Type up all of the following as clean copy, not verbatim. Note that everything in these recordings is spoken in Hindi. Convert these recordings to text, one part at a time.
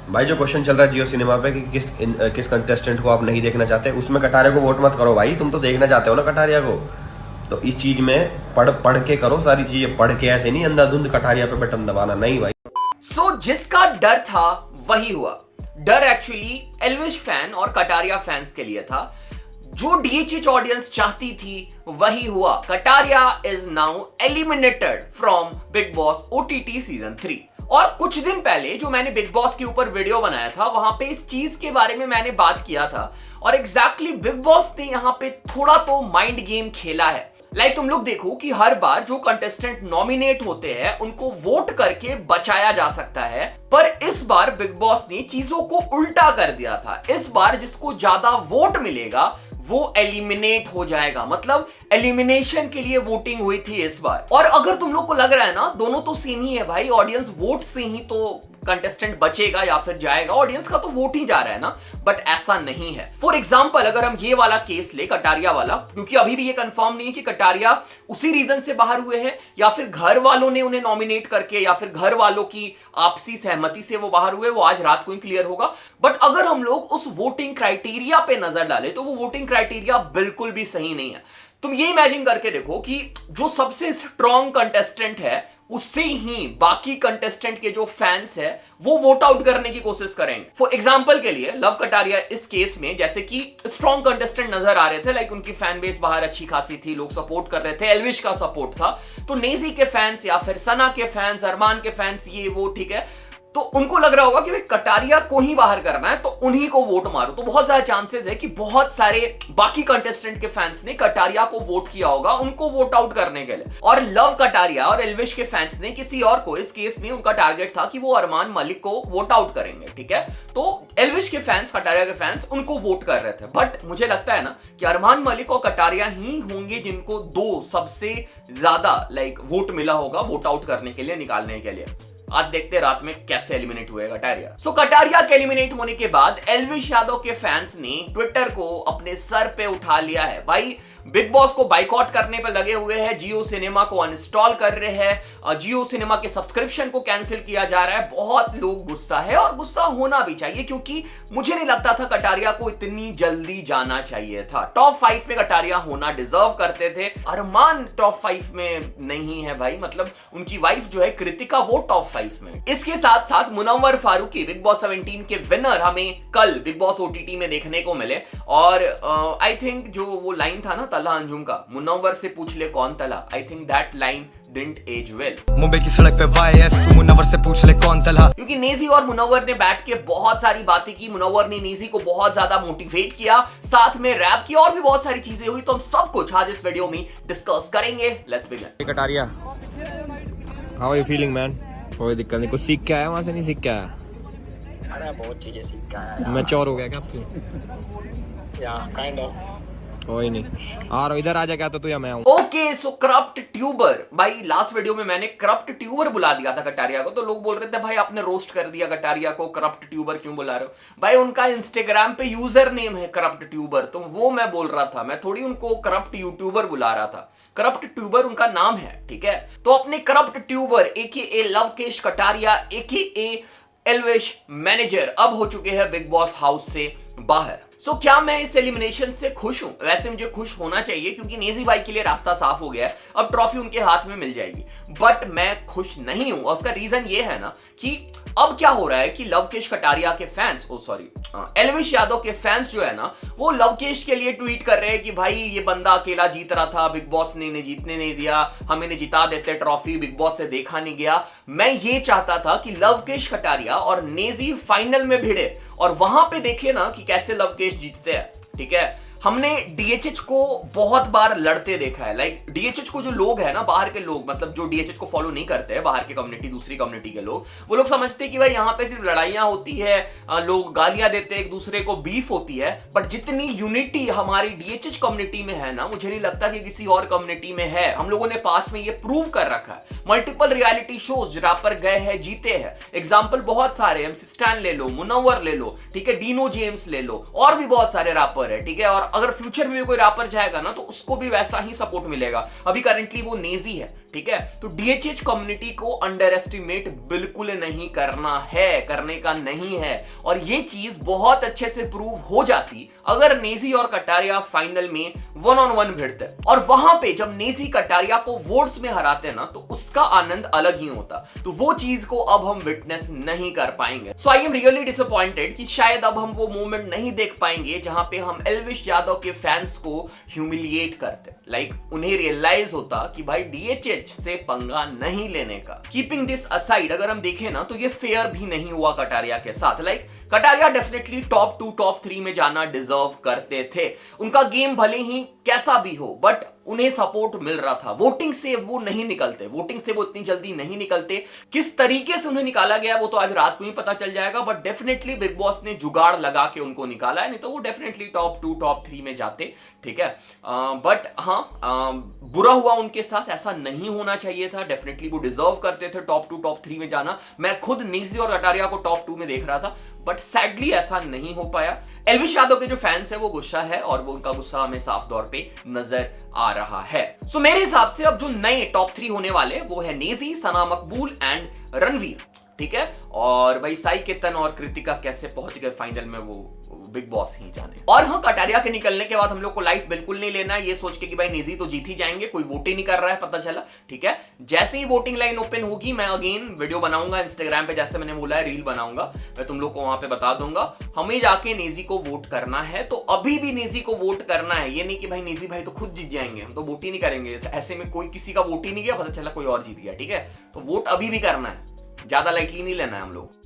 भाई जो क्वेश्चन चल रहा है जियो सिनेमा पे कि किस कंटेस्टेंट को आप नहीं देखना चाहते, उसमें कटारिया को वोट मत करो भाई, तुम तो देखना चाहते हो ना कटारिया को। तो इस चीज में पढ़ के करो सारी चीजें, पढ़ के ऐसे नहीं अंधाधुंध कटारिया पे बटन दबाना, नहीं भाई। सो जिसका डर था वही हुआ। डर एक्चुअली एल्विश फैन और कटारिया फैंस के लिए था। जो डीएचएच ऑडियंस चाहती थी वही हुआ। Kataria is now eliminated from big boss OTT season 3। और कुछ दिन पहले जो मैंने बिग बॉस के ऊपर वीडियो बनाया था वहां पे इस चीज के बारे में मैंने बात किया था, और एग्जैक्टली बिग बॉस ने यहां पे थोड़ा तो माइंड गेम खेला है। तुम लोग देखो कि हर बार जो कंटेस्टेंट नॉमिनेट होते हैं उनको वोट करके बचाया जा सकता है, पर इस बार बिग बॉस ने चीजों को उल्टा कर दिया था। इस बार जिसको ज्यादा वोट मिलेगा वो एलिमिनेट हो जाएगा, मतलब एलिमिनेशन के लिए वोटिंग हुई थी इस बार। और अगर तुम लोग को लग रहा है ना दोनों तो सेम ही है भाई, ऑडियंस वोट से ही तो कंटेस्टेंट बचेगा या फिर जाएगा, ऑडियंस का तो वोट ही जा रहा है ना, बट ऐसा नहीं है। फॉर एग्जाम्पल अगर हम ये वाला केस ले, कटारिया वाला, क्योंकि अभी भी ये कंफर्म नहीं है कि कटारिया उसी रीजन से बाहर हुए हैं या फिर घर वालों ने उन्हें नॉमिनेट करके या फिर घर वालों की आपसी सहमति से वो बाहर हुए, वो आज रात को ही क्लियर होगा। बट अगर हम लोग उस वोटिंग क्राइटेरिया पे नजर डालें तो वो वोटिंग क्राइटेरिया बिल्कुल भी सही नहीं है। तुम ये इमेजिन करके देखो कि जो सबसे स्ट्रॉन्ग कंटेस्टेंट है उससे ही बाकी कंटेस्टेंट के जो फैंस है वो वोट आउट करने की कोशिश करेंगे। फॉर एग्जांपल के लिए लव कटारिया इस केस में जैसे कि स्ट्रॉन्ग कंटेस्टेंट नजर आ रहे थे, उनकी फैन बेस बाहर अच्छी खासी थी, लोग सपोर्ट कर रहे थे, एल्विश का सपोर्ट था, तो नेजी के फैंस या फिर सना के फैंस, अरमान के फैंस, ये वो ठीक है, तो उनको लग रहा होगा कि भाई कटारिया को ही बाहर करना है तो उन्हीं को वोट मारो। तो बहुत ज्यादा चांसेस है कि बहुत सारे बाकी कंटेस्टेंट के फैंस ने कटारिया को वोट किया होगा उनको वोट आउट करने के लिए, और लव कटारिया और एल्विश के फैंस ने किसी और को, इस केस में उनका टारगेट था कि वो अरमान मलिक को वोट आउट करेंगे, ठीक है। तो एल्विश के फैंस, कटारिया के फैंस उनको वोट कर रहे थे, बट मुझे लगता है ना कि अरमान मलिक और कटारिया ही होंगे जिनको दो सबसे ज्यादा वोट मिला होगा वोट आउट करने के लिए, निकालने के लिए। आज देखते हैं रात में कैसे एलिमिनेट हुए कटारिया। सो कटारिया के एलिमिनेट होने के बाद एल्विश यादव के फैंस ने ट्विटर को अपने सर पे उठा लिया है। भाई बिग बॉस को बाइकआउट करने पर लगे हुए हैं, जियो सिनेमा को अनइंस्टॉल कर रहे हैं, जियो सिनेमा के सब्सक्रिप्शन को कैंसिल किया जा रहा है। बहुत लोग गुस्सा है और गुस्सा होना भी चाहिए, क्योंकि मुझे नहीं लगता था कटारिया को इतनी जल्दी जाना चाहिए था। टॉप 5 में कटारिया होना डिजर्व करते थे। अरमान टॉप 5 में नहीं है भाई, मतलब उनकी वाइफ जो है कृतिका वो टॉप 5 में। इसके साथ साथ मुनव्वर फारूकी बिग बॉस 17 के विनर हमें कल बिग बॉस ओटीटी में देखने को मिले, और आई थिंक जो वो लाइन था ना तला अंजुम का, मुनव्वर से पूछ ले कौन तला, I think that line didn't as well. Mumbai की सड़क पे वाईएस तू मुनव्वर से पूछ ले कौन तला, क्योंकि नेजी और मुनव्वर ने बैठ के बहुत सारी बातें की। मुनव्वर ने नेजी को बहुत ज्यादा मोटिवेट किया, साथ में रैप किया, और भी बहुत सारी चीजें हुई। तो हम सब कुछ आज इस वीडियो में डिस्कस करेंगे। Let's begin. Kataria, how are you feeling man? कोई दिक्कत नहीं, कुछ सीख के आया वहां से? नहीं सीख के आया? अरे बहुत चीजें सीख के आया। मैच्योर हो गया क्या अब तू? या काइंड ऑफ। कोई नहीं, आ रहा इधर आ जा, क्या तो तू या मैं आऊं? ओके सो करप्ट ट्यूबर, भाई लास्ट वीडियो में मैंने करप्ट ट्यूबर बुला दिया था कटारिया को, तो लोग बोल रहे थे भाई आपने रोस्ट कर दिया कटारिया को, करप्ट ट्यूबर क्यों बुला रहे हो? भाई उनका इंस्टाग्राम पे यूजर नेम है करप्ट ट्यूबर, तो वो मैं बोल रहा था, मैं थोड़ी उनको करप्ट यूट्यूबर बुला रहा था। करप्ट ट्यूबर उनका नाम है, ठीक है। तो अपने करप्ट ट्यूबर एके लवकेश कटारिया एके एल्विश मैनेजर अब हो चुके हैं बिग बॉस हाउस से बाहर। सो क्या मैं इस एलिमिनेशन से खुश हूं? वैसे मुझे खुश होना चाहिए, क्योंकि नेजी भाई के लिए रास्ता साफ हो गया है, अब ट्रॉफी उनके हाथ में मिल जाएगी। बट मैं खुश नहीं हूं, और उसका रीजन ये है ना कि अब क्या हो रहा है कि लवकेश कटारिया के फैंस, एल्विश यादव के फैंस जो है ना, वो लवकेश के लिए ट्वीट कर रहे हैं कि भाई ये बंदा अकेला जीत रहा था, बिग बॉस ने इन्हें जीतने नहीं दिया, हम इन्हें जिता देते, ट्रॉफी बिग बॉस से देखा नहीं गया। मैं ये चाहता था कि लवकेश कटारिया और नेजी फाइनल में भिड़े और वहां पे देखे ना कि कैसे लवकेश जीतते हैं, ठीक है। हमने डीएचएच को बहुत बार लड़ते देखा है, डीएचएच को जो लोग हैं ना, बाहर के लोग, मतलब जो डीएचएच को फॉलो नहीं करते हैं, बाहर के कम्युनिटी, दूसरी कम्युनिटी के लोग, वो लोग समझते हैं कि भाई यहाँ पे सिर्फ लड़ाइयां होती है, लोग गालियां देते हैं एक दूसरे को, बीफ होती है। बट जितनी यूनिटी हमारी डीएचएच कम्युनिटी में है ना, मुझे नहीं लगता कि किसी और कम्युनिटी में है। हम लोगों ने पास्ट में ये प्रूव कर रखा है, मल्टीपल रियलिटी शोज रैपर गए हैं, जीते हैं, एग्जाम्पल बहुत सारे, एमसी स्टैन ले लो, मुनव्वर ले लो, ठीक है, डीनो जेम्स ले लो, और भी बहुत सारे रैपर है, ठीक है। और अगर फ्यूचर में भी कोई रैपर जाएगा ना तो उसको भी वैसा ही सपोर्ट मिलेगा। अभी करंटली वो नेजी है, ठीक है। तो डीएचएच कम्युनिटी को अंडर एस्टिमेट बिल्कुल नहीं करना है, करने का नहीं है। और ये चीज बहुत अच्छे से प्रूव हो जाती अगर नेजी और कटारिया फाइनल में 1-on-1 भिड़ते, और वहां पे जब नेजी कटारिया को वोट्स में हराते ना, तो उसका आनंद अलग ही होता। तो वो चीज को अब हम विटनेस नहीं कर पाएंगे। सो आई एम रियली डिसअपॉइंटेड कि शायद अब हम वो मोमेंट नहीं देख पाएंगे जहां पे हम एल्विश यादव के फैंस को ह्यूमिलिएट करते, उन्हें रियलाइज होता कि भाई डीएचएच से पंगा नहीं लेने का। कीपिंग दिस असाइड, अगर हम देखें ना, तो ये फेयर भी नहीं हुआ कटारिया के साथ। कटारिया डेफिनेटली टॉप 2 टॉप 3 में जाना डिजर्व करते थे। उनका गेम भले ही कैसा भी हो, बट उन्हें सपोर्ट मिल रहा था। वोटिंग से वो नहीं निकलते, वोटिंग से वो इतनी जल्दी नहीं निकलते। किस तरीके से उन्हें निकाला गया वो तो आज रात को ही पता चल जाएगा, बट डेफिनेटली बिग बॉस ने जुगाड़ लगा के उनको निकाला है, नहीं तो वो डेफिनेटली टॉप 2 टॉप 3 में जाते, ठीक है। बट हाँ, बुरा हुआ उनके साथ, ऐसा नहीं होना चाहिए था। डेफिनेटली वो डिजर्व करते थे टॉप 2 टॉप 3 में जाना। मैं खुद नेजी और कटारिया को टॉप 2 में देख रहा था, बट सैडली ऐसा नहीं हो पाया। एल्विश यादव के जो फैंस है वो गुस्सा है, और वो उनका गुस्सा हमें साफ तौर पे नजर आ रहा है। सो मेरे हिसाब से अब जो नए टॉप 3 होने वाले वो है नेजी, सना मकबूल एंड रणवीर, ठीक है। और भाई साई केतन और कृतिका कैसे पहुंच गए फाइनल में वो बिग बॉस ही जाने। और हाँ, कटारिया के निकलने के बाद हम लोग को लाइट बिल्कुल नहीं लेना है ये सोच के कि भाई नेजी तो जीत ही जाएंगे, कोई वोट ही नहीं कर रहा है, पता चला, ठीक है। जैसे ही वोटिंग लाइन ओपन होगी मैं अगेन वीडियो बनाऊंगा इंस्टाग्राम पे, जैसे मैंने बोला है रील बनाऊंगा, मैं तुम लोग को वहां पे बता दूंगा। हमें जाके नेजी को वोट करना है, तो अभी भी नेजी को वोट करना है। ये नहीं कि भाई नेजी भाई तो खुद जीत जाएंगे, हम तो वोट ही नहीं करेंगे। ऐसे में कोई किसी का वोट ही नहीं गया, पता चला कोई और जीत गया, ठीक है। तो वोट अभी भी करना है, ज्यादा लाइटली नहीं लेना है हम लोग।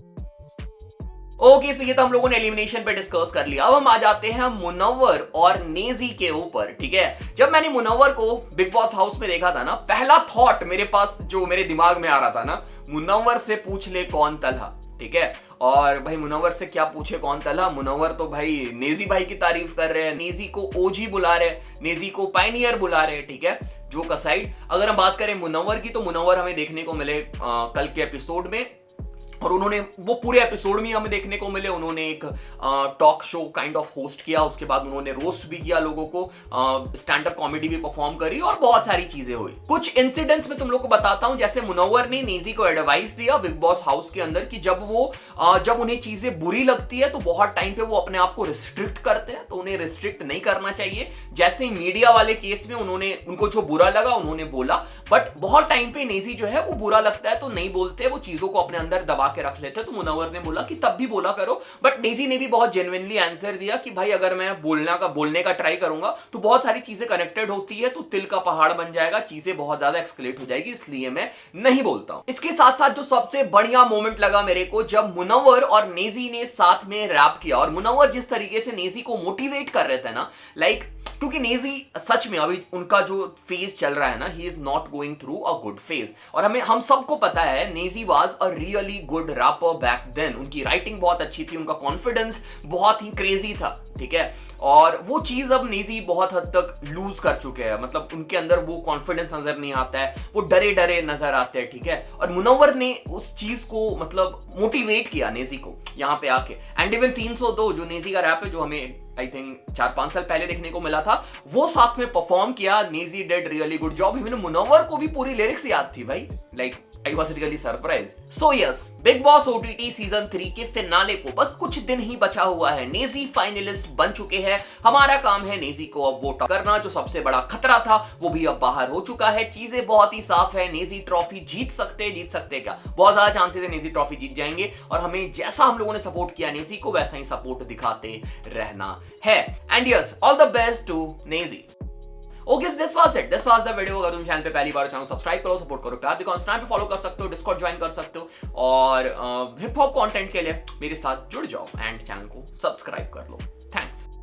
ओके, सो ये तो हम लोगों ने एलिमिनेशन पे डिस्कस कर लिया। अब हम आ जाते हैं मुनव्वर और नेजी के ऊपर, ठीक है। जब मैंने मुनव्वर को बिग बॉस हाउस में देखा था ना, पहला थॉट मेरे पास जो मेरे दिमाग में आ रहा था ना, मुनव्वर से पूछ ले कौन तलहा, ठीक है। और भाई मुनव्वर से क्या पूछे कौन तलहा, मुनव्वर तो भाई नेजी भाई की तारीफ कर रहे हैं, नेजी को ओजी बुला रहे, नेजी को पायनियर बुला रहे, ठीक है। जोक असाइड, अगर हम बात करें मुनव्वर की, तो मुनव्वर हमें देखने को मिले कल के एपिसोड में, और उन्होंने वो पूरे एपिसोड में हमें देखने को मिले। उन्होंने एक talk show kind of host किया, उसके बाद उन्होंने रोस्ट भी किया लोगों को, स्टैंड अप कॉमेडी भी परफॉर्म करी, और बहुत सारी चीजें हुई। कुछ इंसिडेंट्स में तुम लोग को बताता हूं। जैसे मुनव्वर ने नेजी को एडवाइस दिया बिग बॉस हाउस के अंदर कि जब उन्हें चीजें बुरी लगती है तो बहुत टाइम पे वो अपने आप को रिस्ट्रिक्ट करते हैं, तो उन्हें रिस्ट्रिक्ट नहीं करना चाहिए। जैसे मीडिया वाले केस में उनको जो बुरा लगा उन्होंने बोला, बट बहुत टाइम पे नेजी जो है वो बुरा लगता है तो नहीं बोलते, वो चीजों को अपने अंदर दबा के रख लेते। तो मुनव्वर ने बोला कि तब भी बोला करो, बट नेजी ने भी बहुत जेन्युइनली आंसर दिया कि भाई अगर मैं बोलने का ट्राई करूंगा तो बहुत सारी चीजें कनेक्टेड होती है, तो तिल का पहाड़ बन जाएगा, चीजें बहुत ज्यादा एक्सक्लेट हो जाएगी, इसलिए मैं नहीं बोलता हूं। इसके साथ साथ जो सबसे बढ़िया मोमेंट लगा मेरे को, जब मुनव्वर और नेजी ने साथ में रैप किया, और मुनव्वर जिस तरीके से नेजी को मोटिवेट कर रहे थे ना, क्योंकि नेजी सच में अभी उनका जो फेज चल रहा है ना, he is not going through a good phase, और हम सबको पता है Naezy was a really good rapper back then. उनकी राइटिंग बहुत अच्छी थी, उनका कॉन्फिडेंस बहुत ही क्रेजी था, ठीक है। और वो चीज अब नेजी बहुत हद तक लूज कर चुके हैं, मतलब उनके अंदर वो कॉन्फिडेंस नजर नहीं आता है, वो डरे डरे नजर आते हैं, ठीक है। और मुनव्वर ने उस चीज को मतलब मोटिवेट किया नेजी को यहाँ पे आके। एंड इवन 302 जो नेजी का रैप है, जो हमें आई थिंक 4-5 साल पहले देखने को मिला था, वो साथ में परफॉर्म किया। Naezy did really good job. Even Munawar को भी पूरी लिरिक्स याद थी भाई, I was really surprised. So yes, big boss OTT season 3 के फिनाले को बस कुछ दिन ही बचा हुआ है। नेजी फाइनलिस्ट बन चुके हैं। हमारा काम है नेजी को अब वोट करना। जो सबसे बड़ा खतरा था वो भी अब बाहर हो चुका है। चीजें बहुत ही साफ है। नेजी ट्रॉफी जीत सकते क्या, बहुत ज्यादा चांसेस है नेजी ट्रॉफी जीत जाएंगे, और हमें जैसा हम लोगों ने सपोर्ट किया नेजी को, वैसा ही सपोर्ट दिखाते रहना है। And yes, all the best to Naezy. Okay, this was it, this was the video. अगर तुम चैनल पे पहली बार चैनल सब्सक्राइब करो, सपोर्ट करो, प्यार दिखाओ, इंस्टाग्राम पे फॉलो कर सकते हो, डिस्कॉर्ड ज्वाइन कर सकते हो, और हिप हॉप कंटेंट के लिए मेरे साथ जुड़ जाओ एंड चैनल को सब्सक्राइब कर लो। थैंक्स।